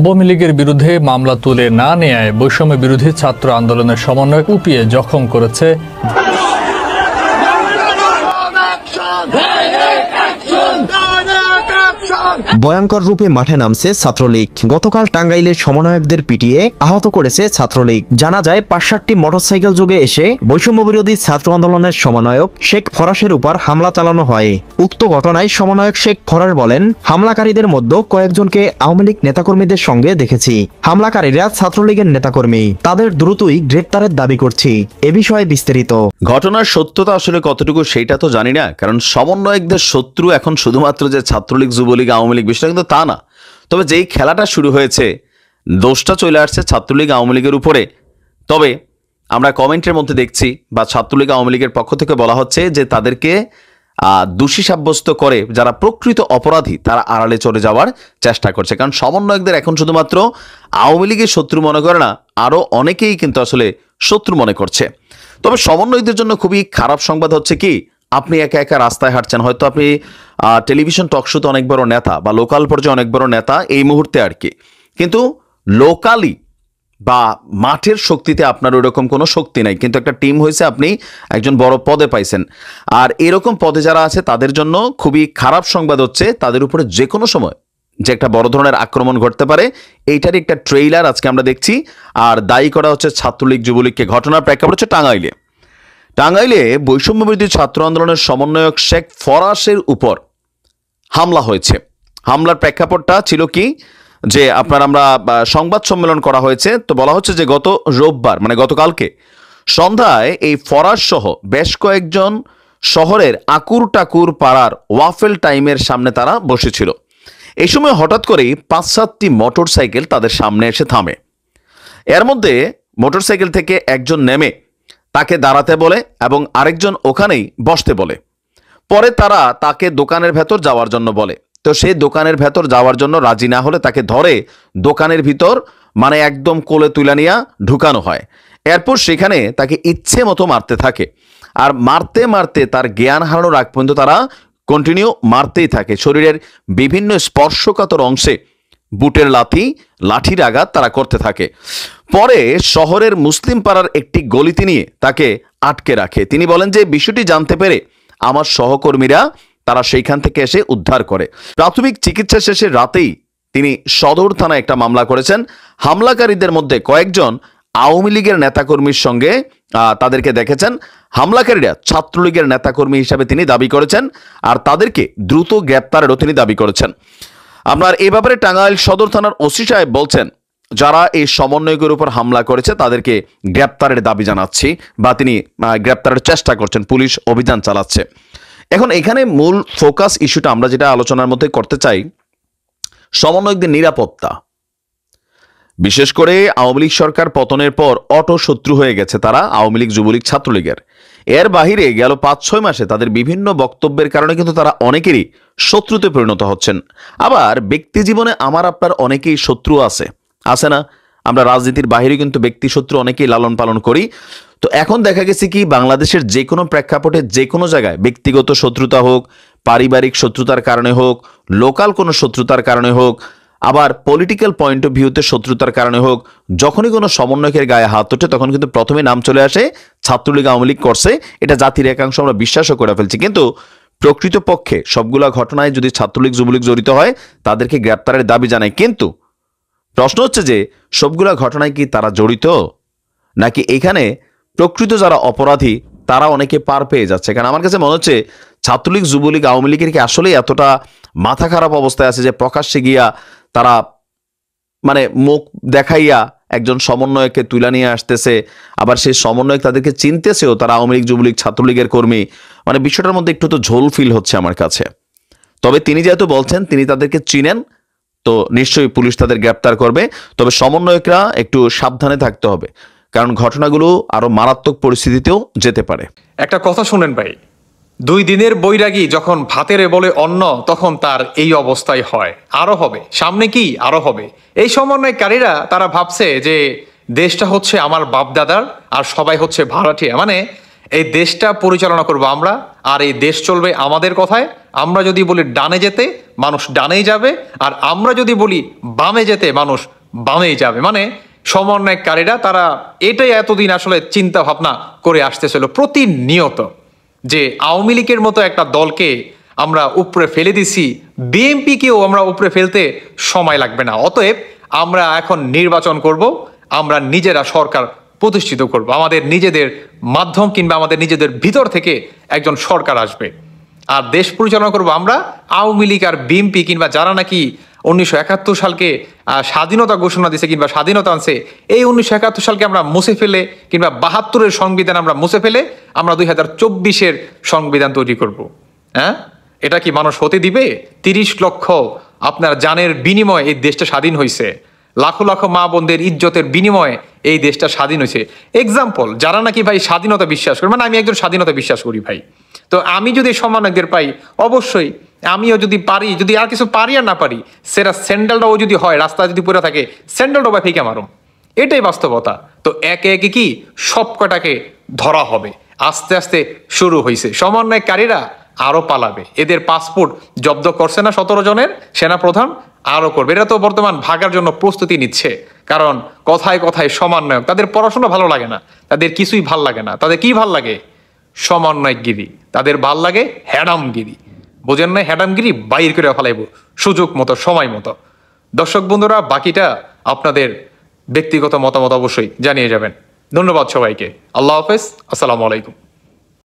আওয়ামী লীগের বিরুদ্ধে মামলা তুলে না নেয়ায় বৈষম্য বিরোধী ছাত্র আন্দোলনের সমন্বয় কুপিয়ে জখম করেছে ভয়ঙ্কর রূপে মাঠে নামছে ছাত্রলীগ। গতকাল টাঙ্গাইলের সমন্বয়কদের পিটিয়ে আহত করেছে ছাত্রলীগ। জানা যায় ৫-৭টি মোটরসাইকেল যোগে এসে বৈষম্য বিরোধী ছাত্র আন্দোলনের সমন্বয়ক শেখ ফরাসের উপর হামলা চালানো হয়। উক্ত ঘটনায় সমন্বয়ক শেখ ফরাস বলেন, হামলাকারীদের মধ্যে কয়েকজনকে আওয়ামী লীগ নেতাকর্মীদের সঙ্গে দেখেছি। হামলাকারীরা ছাত্রলীগের নেতাকর্মী, তাদের দ্রুতই গ্রেপ্তারের দাবি করছি। এ বিষয়ে বিস্তারিত। ঘটনার সত্যতা আসলে কতটুকু সেইটা তো জানি না, কারণ সমন্বয়কদের শত্রু এখন শুধুমাত্র যে ছাত্রলীগ, যুবলীগ, আওয়ামী লীগ বিষয়টা কিন্তু তা না। তবে যেই খেলাটা শুরু হয়েছে, দোষটা চলে আসছে ছাত্রলীগ আওয়ামী লীগের উপরে। তবে আমরা কমেন্টের মধ্যে দেখছি বা ছাত্রলীগ আওয়ামী লীগের পক্ষ থেকে বলা হচ্ছে যে তাদেরকে দোষী সাব্যস্ত করে যারা প্রকৃত অপরাধী তারা আড়ালে চলে যাওয়ার চেষ্টা করছে। কারণ সমন্বয়কদের এখন শুধুমাত্র আওয়ামী লীগের শত্রু মনে করে না, আরও অনেকেই কিন্তু আসলে শত্রু মনে করছে। তবে সমন্বয়কদের জন্য খুবই খারাপ সংবাদ হচ্ছে কি, আপনি একা একা রাস্তায় হাঁটছেন, হয়তো আপনি টেলিভিশন টকশোতে অনেক বড় নেতা বা লোকাল পর্যায়ে অনেক বড় নেতা এই মুহূর্তে আর কি, কিন্তু লোকালি বা মাঠের শক্তিতে আপনার ওইরকম কোনো শক্তি নাই, কিন্তু একটা টিম হয়েছে, আপনি একজন বড় পদে পাইছেন। আর এরকম পদে যারা আছে তাদের জন্য খুবই খারাপ সংবাদ হচ্ছে তাদের উপরে যে কোনো সময় যে একটা বড় ধরনের আক্রমণ ঘটতে পারে, এইটারই একটা ট্রেইলার আজকে আমরা দেখছি। আর দায়ী করা হচ্ছে ছাত্রলীগ, যুবলীগকে। ঘটনার প্রেক্ষাপট হচ্ছে টাঙ্গাইলে বৈষম্য বিরোধী ছাত্র আন্দোলনের সমন্বয়ক শেখ ফরাসের উপর হামলা হয়েছে। হামলার প্রেক্ষাপটটা ছিল কি, যে আমরা সংবাদ সম্মেলন করা হয়েছে, তো বলা হচ্ছে যে গত রোববার মানে গতকালকে সন্ধ্যায় এই ফরাস সহ বেশ কয়েকজন শহরের আকুর টাকুর পাড়ার ওয়াফেল টাইমের সামনে তারা বসেছিল। এই সময় হঠাৎ করেই ৫-৭টি মোটরসাইকেল তাদের সামনে এসে থামে। এর মধ্যে মোটরসাইকেল থেকে একজন নেমে তাকে দাঁড়াতে বলে এবং আরেকজন ওখানেই বসতে বলে। পরে তারা তাকে দোকানের ভেতর যাওয়ার জন্য বলে, তো সেই দোকানের ভেতর যাওয়ার জন্য রাজি না হলে তাকে ধরে দোকানের ভিতর মানে একদম কোলে তুলে নিয়ে ঢুকানো হয়। এরপর সেখানে তাকে ইচ্ছে মতো মারতে থাকে, আর মারতে মারতে তার জ্ঞান হারানোর আগ পর্যন্ত তারা কন্টিনিউ মারতেই থাকে। শরীরের বিভিন্ন স্পর্শকাতর অংশে বুটের লাঠির আঘাত তারা করতে থাকে। পরে শহরের মুসলিম পাড়ার একটি গলিতে নিয়ে তাকে আটকে রাখে। তিনি বলেন যে বিষয়টি জানতে পেরে আমার সহকর্মীরা তারা সেইখান থেকে এসে উদ্ধার করে। প্রাথমিক চিকিৎসা শেষে রাতেই তিনি সদর থানায় একটা মামলা করেছেন। হামলাকারীদের মধ্যে কয়েকজন আওয়ামী লীগের নেতাকর্মীর সঙ্গে তাদেরকে দেখেছেন। হামলাকারীরা ছাত্রলীগের নেতাকর্মী হিসাবে তিনি দাবি করেছেন, আর তাদেরকে দ্রুত গ্রেপ্তারেরও তিনি দাবি করেছেন। আপনার এ ব্যাপারে টাঙ্গাইল সদর থানার ওসি সাহেব বলছেন, যারা এই সমন্বয়কের উপর হামলা করেছে তাদেরকে গ্রেপ্তারের দাবি জানাচ্ছি, বা তিনি গ্রেপ্তারের চেষ্টা করছেন, পুলিশ অভিযান চালাচ্ছে। এখন এখানে মূল ফোকাস ইস্যুটা আমরা যেটা আলোচনার মধ্যে করতে চাই, সমন্বয়কদের নিরাপত্তা। বিশেষ করে আওয়ামী লীগ সরকার পতনের পর অটো শত্রু হয়ে গেছে তারা, আওয়ামী লীগ, যুবলীগ, ছাত্রলীগের। এর বাহিরে গেল ৫-৬ মাসে তাদের বিভিন্ন বক্তব্যের কারণে কিন্তু তারা অনেকেরই শত্রুতে পরিণত হচ্ছেন। আবার ব্যক্তি জীবনে আমার আপনার অনেকেই শত্রু আছে না? আমরা রাজনীতির বাহিরে কিন্তু ব্যক্তি শত্রু অনেকেই লালন পালন করি। তো এখন দেখা গেছে কি, বাংলাদেশের যে কোনো প্রেক্ষাপটে যে কোনো জায়গায় ব্যক্তিগত শত্রুতা হোক, পারিবারিক শত্রুতার কারণে হোক, লোকাল কোনো শত্রুতার কারণে হোক, আবার পলিটিক্যাল পয়েন্ট অফ ভিউতে শত্রুতার কারণে হোক, যখনই কোনো সমন্বয়কের গায়ে হাত ওঠে তখন কিন্তু প্রথমে নাম চলে আসে ছাত্রলীগ, আওয়ামী লীগ করছে। এটা জাতির একাংশ আমরা বিশ্বাসও করে ফেলছি, কিন্তু প্রকৃতপক্ষে সবগুলা ঘটনায় যদি ছাত্রলীগ, যুবলীগ জড়িত হয় তাদেরকে গ্রেপ্তারের দাবি জানায়। কিন্তু প্রশ্ন হচ্ছে যে সবগুলা ঘটনায় কি তারা জড়িত, নাকি এখানে প্রকৃত যারা অপরাধী তারা অনেকে পার পেয়ে যাচ্ছে? কারণ আমার কাছে মনে হচ্ছে ছাত্রলীগ, যুবলীগ, আওয়ামী লীগের কি আসলে এতটা মাথা খারাপ অবস্থায় আছে যে প্রকাশ্যে গিয়া তারা মানে মুখ দেখাইয়া একজন সমন্বয়ককে তুলে নিয়ে আসতেছে, আবার সেই সমন্বয়ক তাদেরকে চিনতেছেও তারা আওয়ামী লীগ, যুবলীগ, ছাত্রলীগের কর্মী। মানে বিষয়টার মধ্যে একটু তো ঝোল ফিল হচ্ছে আমার কাছে। তবে তিনি যেহেতু বলছেন তিনি তাদেরকে চিনেন, তো নিশ্চয়ই পুলিশ তাদের গ্রেপ্তার করবে। তবে সমন্বয়করা একটু সাবধানে থাকতে হবে, কারণ ঘটনাগুলো আরো মারাত্মক পরিস্থিতিতেও যেতে পারে। একটা কথা শুনেন ভাই, 2 দিনের বৈরাগী যখন ভাতের বলে অন্ন, তখন তার এই অবস্থাই হয়। আরো হবে, সামনে কি আরো হবে। এই সমন্বয়কারীরা তারা ভাবছে যে দেশটা হচ্ছে আমার বাপ দাদার আর সবাই হচ্ছে ভাড়াটিয়া। মানে এই দেশটা পরিচালনা করব আমরা, আর এই দেশ চলবে আমাদের কথায়। আমরা যদি বলি ডানে যেতে, মানুষ ডানেই যাবে, আর আমরা যদি বলি বামে যেতে, মানুষ বামেই যাবে। মানে সমন্বয়কারীরা তারা এটাই এতদিন আসলে চিন্তা ভাবনা করে আসতেছিল প্রতিনিয়ত, যে আওয়ামী লীগের মতো একটা দলকে আমরা উপরে ফেলে দিছি, বিএনপিকেও আমরা উপরে ফেলতে সময় লাগবে না। অতএব আমরা এখন নির্বাচন করব, আমরা নিজেরা সরকার প্রতিষ্ঠিত করব, আমাদের নিজেদের মাধ্যম কিংবা আমাদের নিজেদের ভিতর থেকে একজন সরকার আসবে, আর দেশ পরিচালনা করব আমরা। আওয়ামী লীগ আর বিএনপি কিংবা যারা নাকি 1971 সালকে স্বাধীনতা ঘোষণা দিছে কিংবা স্বাধীনতা আনছে, এই 1971 সালকে আমরা মুছে ফেলে কিংবা 72-এর সংবিধান আমরা মুছে ফেলে আমরা 2024-এর সংবিধান তৈরি করব। হ্যাঁ, এটা কি মানুষ হতে দিবে? 30 লক্ষ আপনার জানের বিনিময়ে এই দেশটা স্বাধীন হয়েছে, লাখো লাখো মা বোনদের ইজ্জতের বিনিময়ে এই দেশটা স্বাধীন হয়েছে। এক্সাম্পল, যারা নাকি ভাই স্বাধীনতা বিশ্বাস করে, মানে আমি একজন স্বাধীনতা বিশ্বাস করি ভাই, তো আমি যদি সমন্বয়কদের পাই, অবশ্যই আমিও যদি পারি, যদি আর কিছু পারি আর না পারি, সেটা স্যান্ডেলটাও যদি হয়, রাস্তায় যদি পড়ে থাকে, স্যান্ডেলটাও বা ফেঁকে মারুম, এটাই বাস্তবতা। তো একে একে কি সব কটাকে ধরা হবে। আস্তে আস্তে শুরু হয়েছে, সমন্বয়কারীরা আরো পালাবে, এদের পাসপোর্ট জব্দ করছে না 17 জনের সেনাপ্রধান, আরো করবে। এরা তো বর্তমান ভাগার জন্য প্রস্তুতি নিচ্ছে, কারণ কথায় কথায় সমন্বয়ক, তাদের পড়াশোনা ভালো লাগে না, তাদের কিছুই ভাল লাগে না। তাদের কি ভাল লাগে? সমন্বয়গিরি। তাদের ভাল লাগে হ্যাডামগিরি। বোঝেন না? হ্যাডামগিরি বাইর করে ফেলাইব সুযোগ মতো, সময় মতো। দর্শক বন্ধুরা, বাকিটা আপনাদের ব্যক্তিগত মতামত অবশ্যই জানিয়ে যাবেন। ধন্যবাদ সবাইকে। আল্লাহ হাফেজ, আসসালামু আলাইকুম।